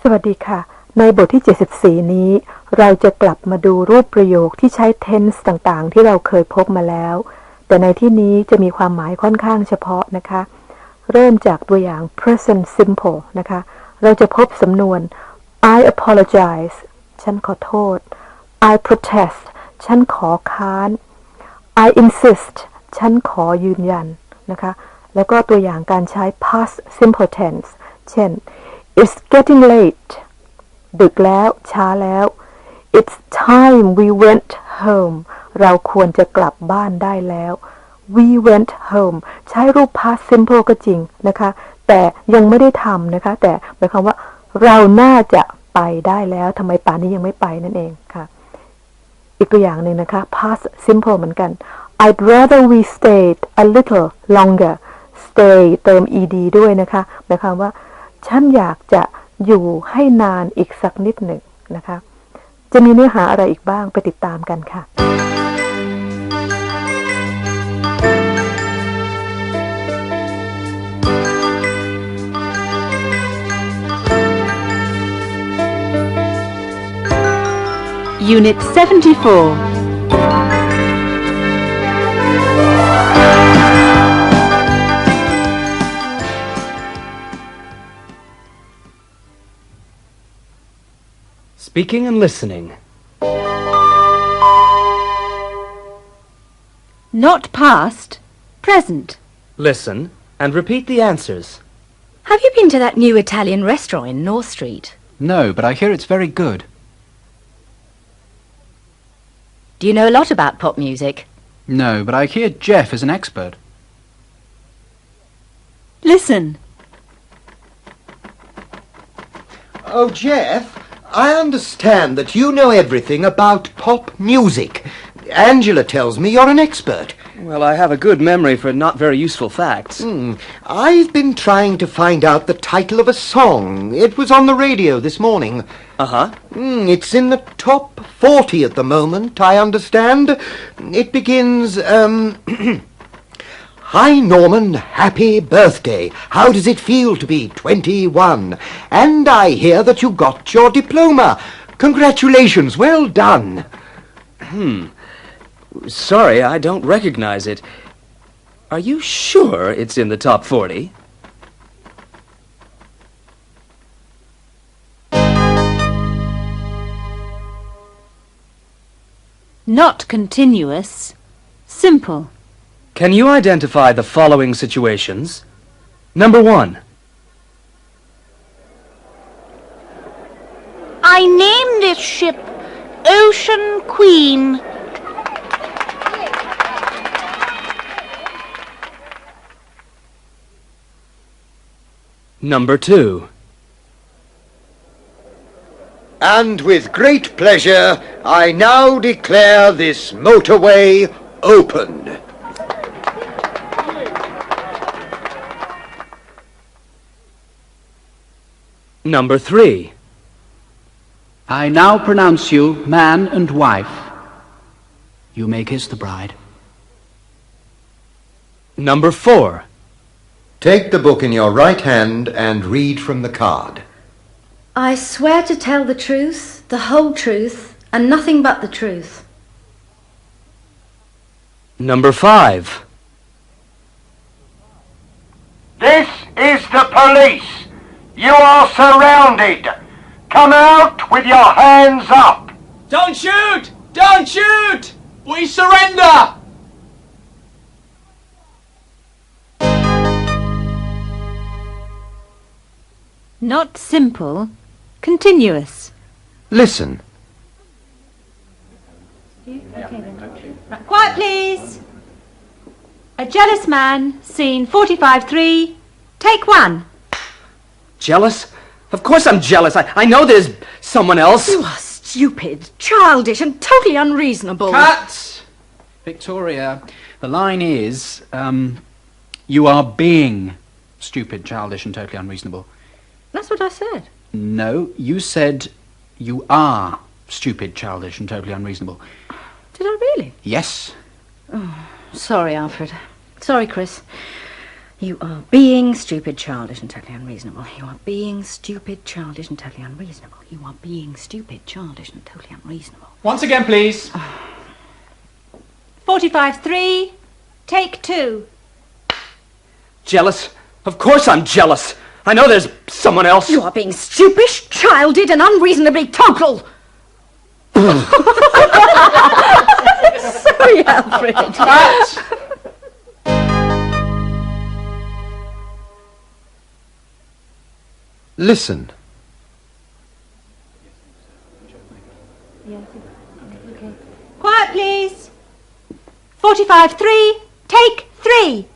สวัสดีค่ะในบทที่74นี้เราจะกลับมาดูรูปประโยคที่ใช้ tense ต่างๆที่เราเคยพบมาแล้วแต่ในที่นี้จะมีความหมายค่อนข้างเฉพาะนะคะเริ่มจากตัวอย่าง present simple นะคะเราจะพบสำนวน I apologize ฉันขอโทษ I protest ฉันขอค้าน I insist ฉันขอยืนยันนะคะแล้วก็ตัวอย่างการใช้ past simple tense เช่น It's getting late ดึกแล้วช้าแล้ว It's time we went home เราควรจะกลับบ้านได้แล้ว We went home ใช้รูป past simple ก็จริงนะคะแต่ยังไม่ได้ทำนะคะแต่หมายความว่าเราน่าจะไปได้แล้วทำไมป่านนี้ยังไม่ไปนั่นเองค่ะอีกตัวอย่างหนึ่งนะคะ past simple เหมือนกัน I'd rather we stayed a little longer stay เติม ed ด้วยนะคะหมายความว่าฉันอยากจะอยู่ให้นานอีกสักนิดหนึ่งนะคะจะมีเนื้อหาอะไรอีกบ้างไปติดตามกันค่ะ Unit 74 Speaking and listening. Not past, present. Listen and repeat the answers. Have you been to that new Italian restaurant in North Street? No, but I hear it's very good. Do you know a lot about pop music? No, but I hear Jeff is an expert. Listen. Oh, Jeff, I understand that you know everything about pop music. Angela tells me you're an expert. Well, I have a good memory for not very useful facts. I've been trying to find out the title of a song. It was on the radio this morning. Uh-huh. It's in the top 40 at the moment, I understand. It begins, Hi, Norman, happy birthday. How does it feel to be 21? And I hear that you got your diploma. Congratulations, well done. Sorry, I don't recognize it. Are you sure it's in the top 40? Not continuous, simple. Can you identify the following situations? Number 1. I named this ship Ocean Queen. Number 2. And with great pleasure, I now declare this motorway open. Number 3. I now pronounce you man and wife. You may kiss the bride. Number 4. Take the book in your right hand and read from the card. I swear to tell the truth, the whole truth, and nothing but the truth. Number 5. This is the police. You are surrounded. Come out with your hands up. Don't shoot! Don't shoot! We surrender! Not simple, continuous. Listen. Right, quiet, please. A jealous man, scene 45-3. Take 1. Jealous? Of course I'm jealous. I know there's someone else. You are stupid, childish, and totally unreasonable. Cut! Victoria, the line is, you are being stupid, childish, and totally unreasonable. That's what I said. No, you said you are stupid, childish, and totally unreasonable. Did I really? Yes. Sorry, Alfred. Sorry, Chris. You are being stupid, childish and totally unreasonable. You are being stupid, childish and totally unreasonable. You are being stupid, childish and totally unreasonable. Once again, please. 45-3, take 2. Jealous? Of course I'm jealous. I know there's someone else. You are being stupid, childish and unreasonably total. Sorry, Alfred. Listen. Quiet, please. 45-3, take 3.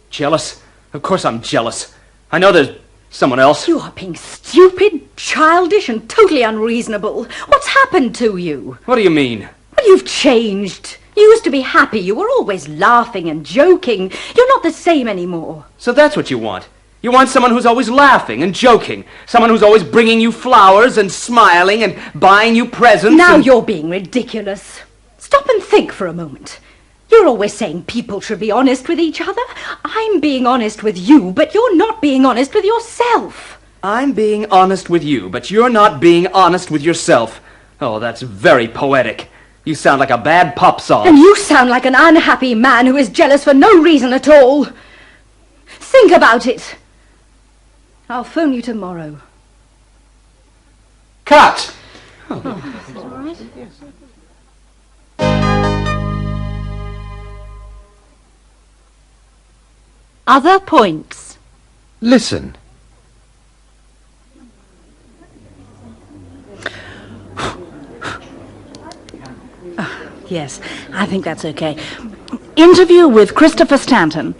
Jealous? Of course I'm jealous. I know there's someone else. You are being stupid, childish and totally unreasonable. What's happened to you? What do you mean? Well, you've changed. You used to be happy. You were always laughing and joking. You're not the same anymore. So that's what you want? You want someone who's always laughing and joking, someone who's always bringing you flowers and smiling and buying you presents. Now you're being ridiculous. Stop and think for a moment. You're always saying people should be honest with each other. I'm being honest with you, but you're not being honest with yourself. I'm being honest with you, but you're not being honest with yourself. Oh, that's very poetic. You sound like a bad pop song. And you sound like an unhappy man who is jealous for no reason at all. Think about it. I'll phone you tomorrow. Cut! Oh, that's all right. Other points. Listen. Yes, I think that's okay. Interview with Christopher Stanton.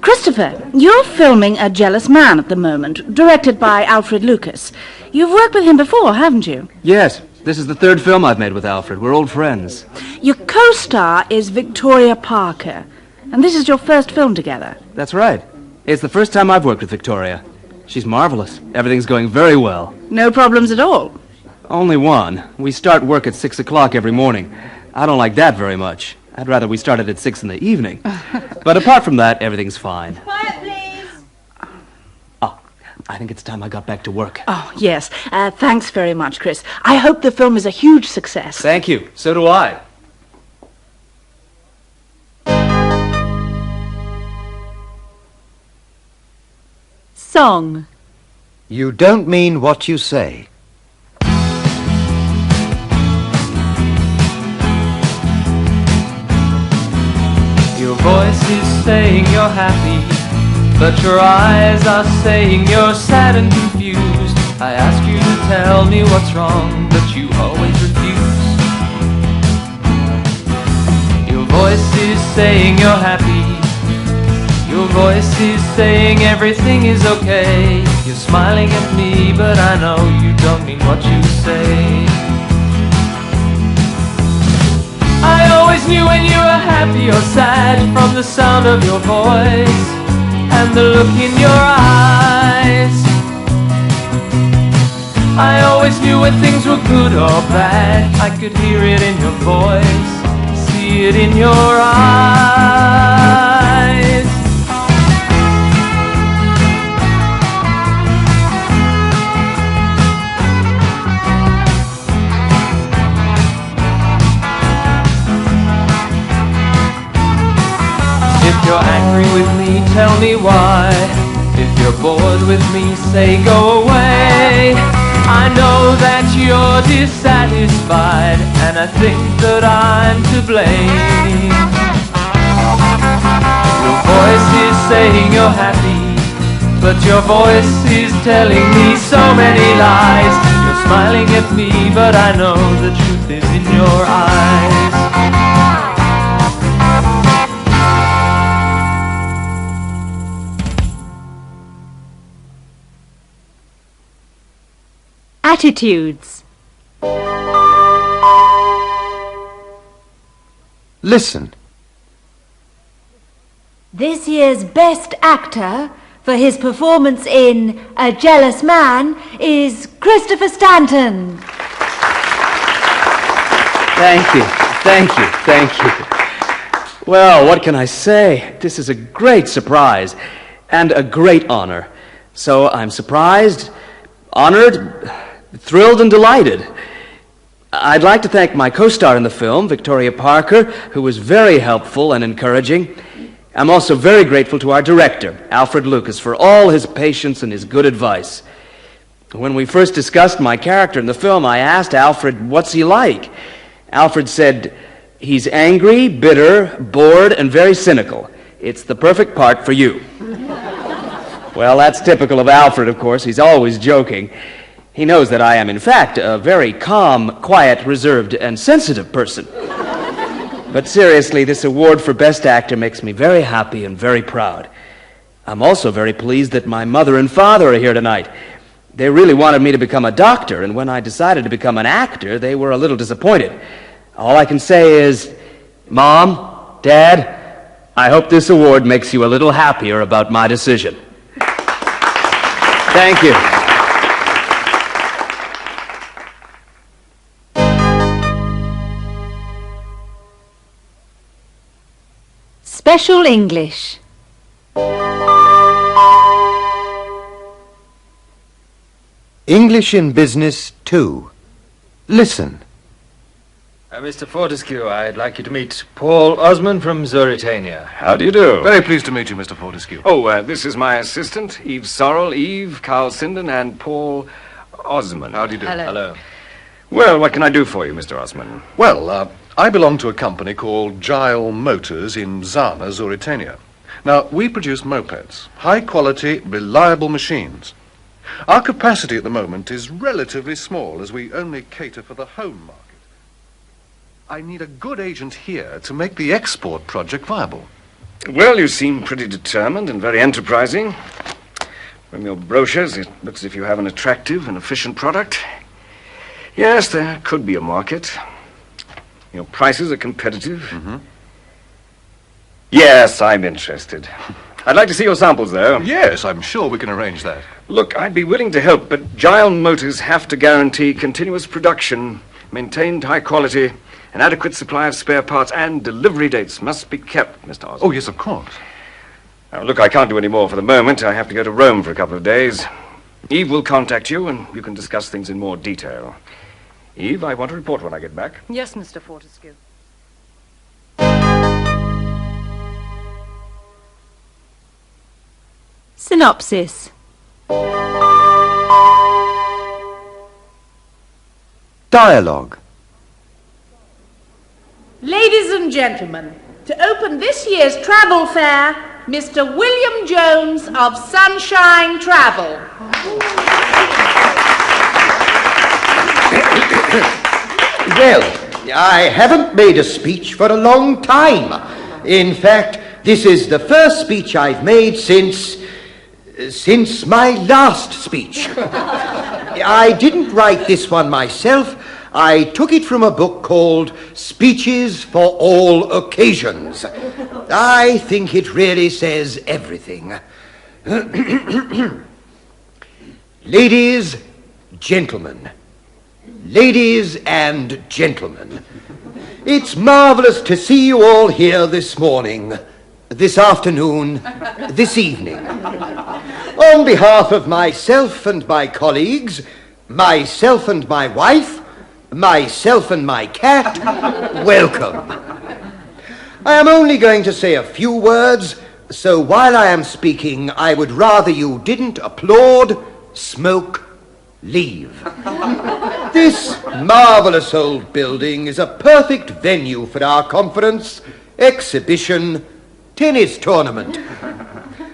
Christopher, you're filming A Jealous Man at the moment, directed by Alfred Lucas. You've worked with him before, haven't you? Yes, this is the third film I've made with Alfred. We're old friends. Your co-star is Victoria Parker, and this is your first film together. That's right. It's the first time I've worked with Victoria. She's marvelous. Everything's going very well. No problems at all? Only one. We start work at 6 o'clock every morning. I don't like that very much. I'd rather we started at 6 in the evening. But apart from that, everything's fine. Quiet, please. Oh, I think it's time I got back to work. Oh, yes. Thanks very much, Chris. I hope the film is a huge success. Thank you. So do I. Song. You don't mean what you say. Your voice is saying you're happy, but your eyes are saying you're sad and confused. I ask you to tell me what's wrong, but you always refuse. Your voice is saying you're happy. Your voice is saying everything is okay. You're smiling at me, but I know you don't mean what you say. I always knew when you were happy or sad from the sound of your voice and the look in your eyes. I always knew when things were good or bad. I could hear it in your voice, see it in your eyes. If you're angry with me, tell me why. If you're bored with me, say go away. I know that you're dissatisfied, and I think that I'm to blame. Your voice is saying you're happy, but your voice is telling me so many lies. You're smiling at me, but I know the truth is in your eyes. Attitudes. Listen. This year's best actor for his performance in A Jealous Man is Christopher Stanton. Thank you. Thank you. Thank you. Well, what can I say? This is a great surprise and a great honor. So I'm surprised, honored, thrilled, and delighted. I'd like to thank my co-star in the film, Victoria Parker, who was very helpful and encouraging. I'm also very grateful to our director, Alfred Lucas, for all his patience and his good advice. When we first discussed my character in the film, I asked Alfred, what's he like? Alfred said, he's angry, bitter, bored, and very cynical. It's the perfect part for you. Well, that's typical of Alfred, of course. He's always joking. He knows that I am, in fact, a very calm, quiet, reserved, and sensitive person. But seriously, this award for Best Actor makes me very happy and very proud. I'm also very pleased that my mother and father are here tonight. They really wanted me to become a doctor, and when I decided to become an actor, they were a little disappointed. All I can say is, Mom, Dad, I hope this award makes you a little happier about my decision. Thank you. Special English. English in Business 2. Listen. Mr. Fortescue, I'd like you to meet Paul Osmond from Zauritania. How do you do? Very pleased to meet you, Mr. Fortescue. Oh, this is my assistant, Eve Sorrell, Eve, Carl Sinden, and Paul Osmond. How do you do? Hello. Hello. Well, what can I do for you, Mr. Osmond? Well, I belong to a company called Gile Motors in Zana, Zauritania. Now, we produce mopeds, high-quality, reliable machines. Our capacity at the moment is relatively small, as we only cater for the home market. I need a good agent here to make the export project viable. Well, you seem pretty determined and very enterprising. From your brochures, it looks as if you have an attractive and efficient product. Yes, there could be a market. Your prices are competitive. Mm-hmm. Yes, I'm interested. I'd like to see your samples, though. Yes, I'm sure we can arrange that. Look, I'd be willing to help, but Gile Motors have to guarantee continuous production, maintained high quality, an adequate supply of spare parts, and delivery dates must be kept, Mr. Osmond. Oh, yes, of course. Now, look, I can't do any more for the moment. I have to go to Rome for a couple of days. Eve will contact you, and you can discuss things in more detail. Eve, I want to report when I get back. Yes, Mr. Fortescue. Synopsis. Dialogue. Ladies and gentlemen, to open this year's travel fair, Mr. William Jones of Sunshine Travel. Well, I haven't made a speech for a long time. In fact, this is the first speech I've made since my last speech. I didn't write this one myself. I took it from a book called Speeches for All Occasions. I think it really says everything. Ladies, gentlemen. Ladies and gentlemen. It's marvelous to see you all here this morning, this afternoon, this evening. On behalf of myself and my colleagues, myself and my wife, myself and my cat, welcome. I am only going to say a few words, so while I am speaking, I would rather you didn't applaud, smoke, leave. This marvelous old building is a perfect venue for our conference, exhibition, tennis tournament.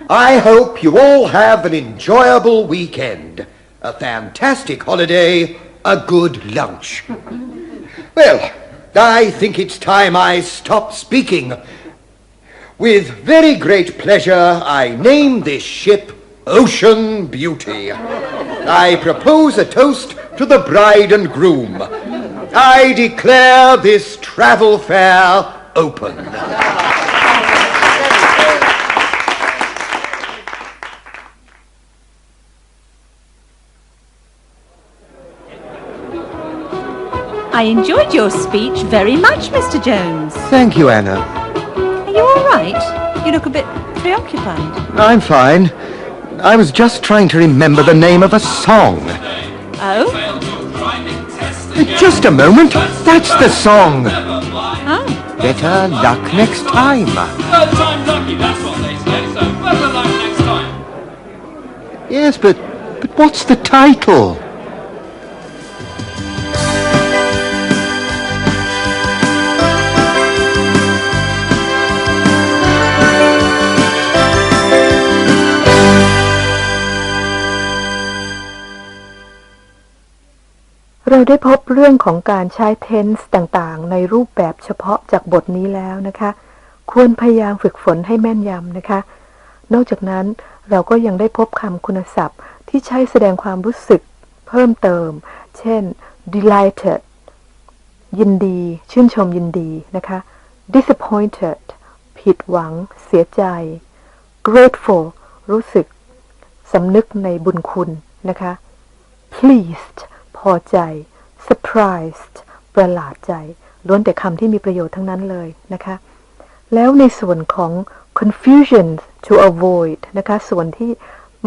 I hope you all have an enjoyable weekend, a fantastic holiday, a good lunch. Well, I think it's time I stopped speaking. With very great pleasure, I name this ship Ocean Beauty. I propose a toast to the bride and groom. I declare this travel fair open. I enjoyed your speech very much, Mr. Jones. Thank you, Anna. all right? You look a bit preoccupied. I'm fine. I was just trying to remember the name of a song. Oh? Just a moment. That's the song. Oh. Better luck next time. Third time lucky, that's what they say, so better luck next time. Yes, but what's the title?ๆเราได้พบเรื่องของการใช้ tense ต่างๆในรูปแบบเฉพาะจากบทนี้แล้วนะคะควรพยายามฝึกฝนให้แม่นยำนะคะนอกจากนั้นเราก็ยังได้พบคำคุณศัพท์ที่ใช้แสดงความรู้สึกเพิ่มเติมเช่น delighted ยินดีชื่นชมยินดีนะคะ disappointed ผิดหวังเสียใจ grateful รู้สึกสำนึกในบุญคุณนะคะ pleased พอใจ surprised ประหลาดใจล้วนแต่คำที่มีประโยชน์ทั้งนั้นเลยนะคะแล้วในส่วนของ confusion to avoid นะคะส่วนที่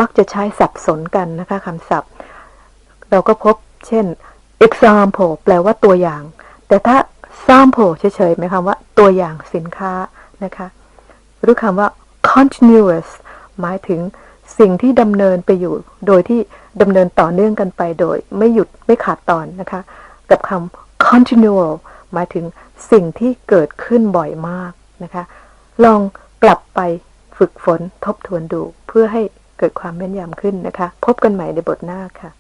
มักจะใช้สับสนกันนะคะคำศัพท์เราก็พบเช่น example แปลว่าตัวอย่างแต่ถ้า sample เฉยๆหมายความว่าตัวอย่างสินค้านะคะหรือคำว่า continuous หมายถึงสิ่งที่ดำเนินไปอยู่โดยที่ดำเนินต่อเนื่องกันไปโดยไม่หยุดไม่ขาดตอนนะคะกับคำ continual หมายถึงสิ่งที่เกิดขึ้นบ่อยมากนะคะลองกลับไปฝึกฝนทบทวนดูเพื่อให้เกิดความแม่นยำขึ้นนะคะพบกันใหม่ในบทหน้าค่ะ